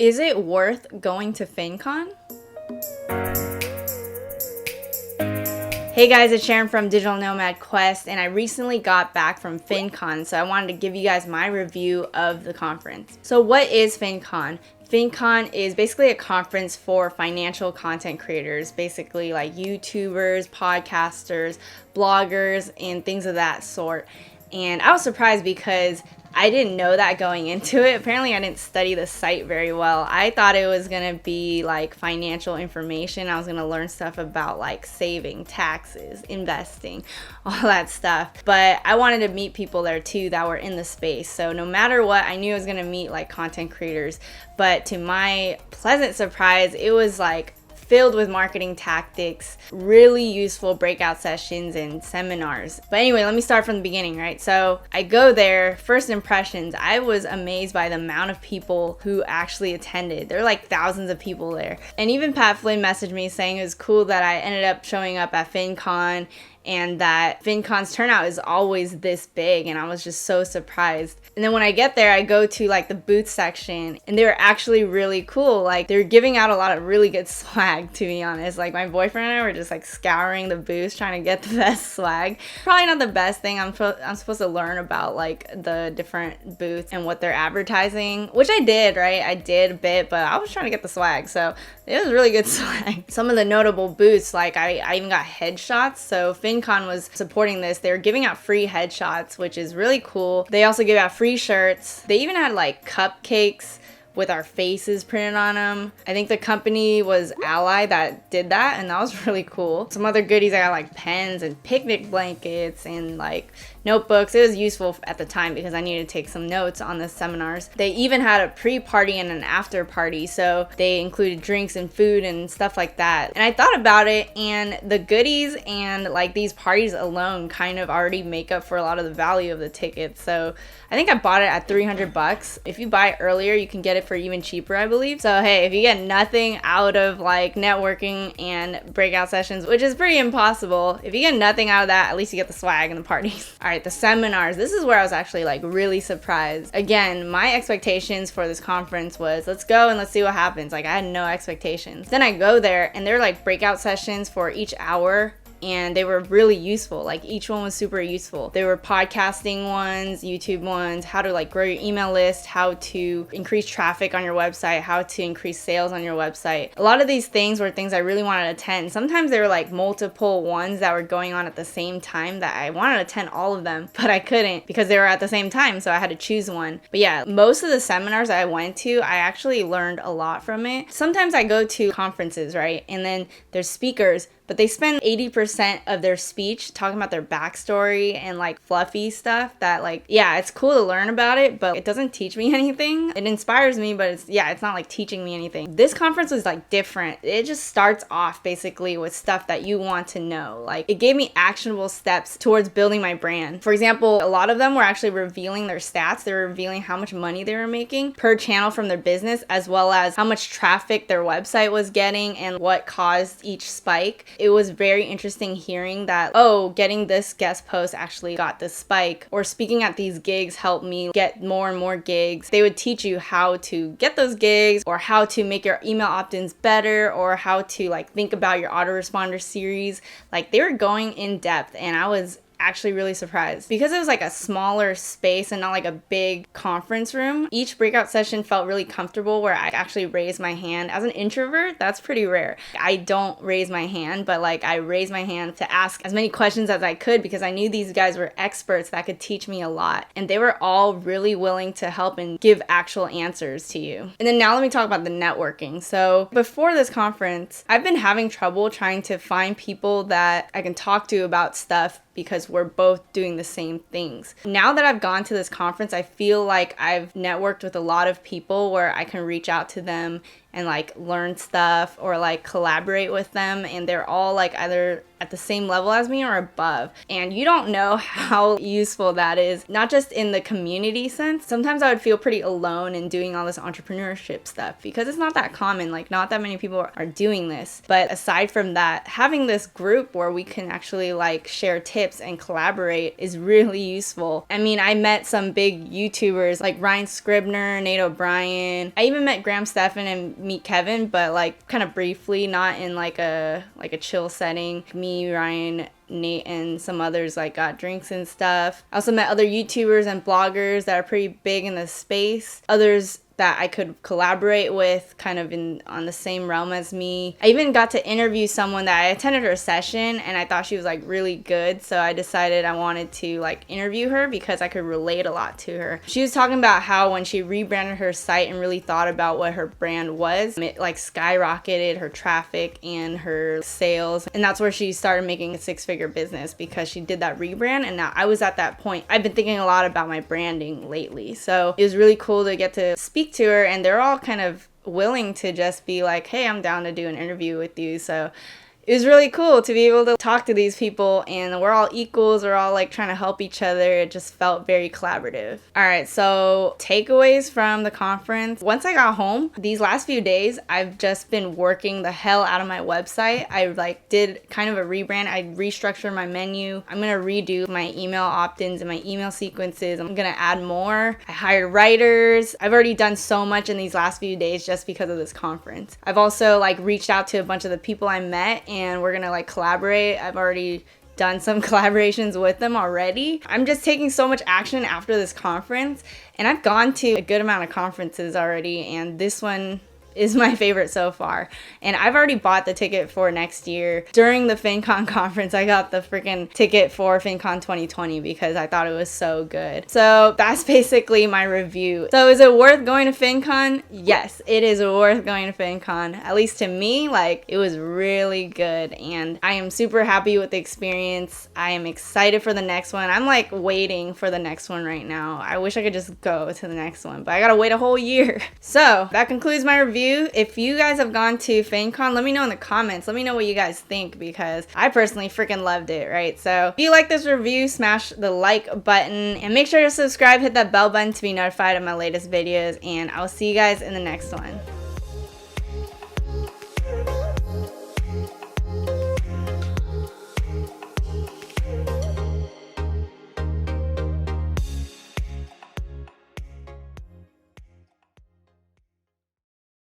Is it worth going to FinCon? Hey guys, it's Sharon from Digital Nomad Quest, and I recently got back from FinCon, so I wanted to give you guys my review of the conference. So what is FinCon? FinCon is basically a conference for financial content creators, basically like YouTubers, podcasters, bloggers, and things of that sort. And I was surprised because I didn't know that going into it. Apparently, I didn't study the site very well. I thought it was going to be like financial information. I was going to learn stuff about like saving, taxes, investing, all that stuff. But I wanted to meet people there too that were in the space. So no matter what, I knew I was going to meet like content creators. But to my pleasant surprise, it was like filled with marketing tactics, really useful breakout sessions and seminars. But anyway, let me start from the beginning, right? So I go there, first impressions, I was amazed by the amount of people who actually attended. There were like thousands of people there. And even Pat Flynn messaged me saying it was cool that I ended up showing up at FinCon and that FinCon's turnout is always this big, and I was just so surprised. And then when I get there, I go to like the booth section, and they were actually really cool. Like they're giving out a lot of really good swag, to be honest. Like my boyfriend and I were just like scouring the booths trying to get the best swag. Probably not the best thing. I'm supposed to learn about like the different booths and what they're advertising, which I did, right? I did a bit, but I was trying to get the swag, so it was really good swag. Some of the notable booths, like I even got headshots. So FinCon was supporting this. They were giving out free headshots, which is really cool. They also gave out free shirts. They even had like cupcakes with our faces printed on them. I think the company was Ally that did that, and that was really cool. Some other goodies, I got like pens and picnic blankets and like notebooks. It was useful at the time because I needed to take some notes on the seminars. They even had a pre-party and an after party, so they included drinks and food and stuff like that. And I thought about it, and the goodies and like these parties alone kind of already make up for a lot of the value of the tickets. So I think I bought it at $300. If you buy it earlier, you can get it for even cheaper, I believe. So hey, if you get nothing out of like networking and breakout sessions, which is pretty impossible, if you get nothing out of that, at least you get the swag and the parties. All right, the seminars. This is where I was actually like really surprised. Again, my expectations for this conference was let's go and let's see what happens. Like I had no expectations. Then I go there and they're like breakout sessions for each hour, and they were really useful. Like each one was super useful. They were podcasting ones, YouTube ones, how to like grow your email list, how to increase traffic on your website, how to increase sales on your website. A lot of these things were things I really wanted to attend. Sometimes there were like multiple ones that were going on at the same time that I wanted to attend all of them, but I couldn't because they were at the same time, so I had to choose one. But yeah, most of the seminars I went to, I actually learned a lot from it. Sometimes I go to conferences, right? And then there's speakers, but they spend 80% of their speech talking about their backstory and like fluffy stuff that like, yeah, it's cool to learn about it, but it doesn't teach me anything. It inspires me, but it's not like teaching me anything. This conference was like different. It just starts off basically with stuff that you want to know. Like it gave me actionable steps towards building my brand. For example, a lot of them were actually revealing their stats. They were revealing how much money they were making per channel from their business, as well as how much traffic their website was getting and what caused each spike. It was very interesting hearing that, oh, getting this guest post actually got this spike, or speaking at these gigs helped me get more and more gigs. They would teach you how to get those gigs, or how to make your email opt-ins better, or how to like think about your autoresponder series. Like they were going in depth, and I was actually really surprised because it was like a smaller space and not like a big conference room. Each breakout session felt really comfortable where I actually raised my hand. As an introvert, that's pretty rare. I don't raise my hand, but like I raised my hand to ask as many questions as I could because I knew these guys were experts that could teach me a lot, and they were all really willing to help and give actual answers to you. And then now let me talk about the networking. So before this conference, I've been having trouble trying to find people that I can talk to about stuff because we're both doing the same things. Now that I've gone to this conference, I feel like I've networked with a lot of people where I can reach out to them and like learn stuff or like collaborate with them, and they're all like either at the same level as me or above. And you don't know how useful that is, not just in the community sense. Sometimes I would feel pretty alone in doing all this entrepreneurship stuff because it's not that common, like not that many people are doing this. But aside from that, having this group where we can actually like share tips and collaborate is really useful. I mean, I met some big YouTubers like Ryan Scribner, Nate O'Brien. I even met Graham Stephan and Meet Kevin, but like kind of briefly, not in like a chill setting. Me, Ryan, Nate, and some others like got drinks and stuff. I also met other YouTubers and bloggers that are pretty big in the space. Others that I could collaborate with kind of on the same realm as me. I even got to interview someone that I attended her session and I thought she was like really good, so I decided I wanted to like interview her because I could relate a lot to her. She was talking about how when she rebranded her site and really thought about what her brand was, it like skyrocketed her traffic and her sales, and that's where she started making a six-figure business because she did that rebrand. And now I was at that point. I've been thinking a lot about my branding lately, so it was really cool to get to speak to her, and they're all kind of willing to just be like, hey, I'm down to do an interview with you. So it was really cool to be able to talk to these people, and we're all equals. We're all like trying to help each other. It just felt very collaborative. All right, so takeaways from the conference. Once I got home, these last few days, I've just been working the hell out of my website. I like did kind of a rebrand. I restructured my menu. I'm gonna redo my email opt-ins and my email sequences. I'm gonna add more. I hired writers. I've already done so much in these last few days just because of this conference. I've also like reached out to a bunch of the people I met, and we're gonna like collaborate. I've already done some collaborations with them already. I'm just taking so much action after this conference, and I've gone to a good amount of conferences already, and this one is my favorite so far. And I've already bought the ticket for next year. During the FinCon conference, I got the freaking ticket for FinCon 2020 because I thought it was so good. So that's basically my review. So is it worth going to FinCon? Yes, it is worth going to FinCon. At least to me, like it was really good, and I am super happy with the experience. I am excited for the next one. I'm like waiting for the next one right now. I wish I could just go to the next one, but I gotta wait a whole year. So that concludes my review. If you guys have gone to FinCon, let me know in the comments. Let me know what you guys think because I personally freaking loved it, right? So if you like this review, smash the like button and make sure to subscribe, hit that bell button to be notified of my latest videos, and I'll see you guys in the next one.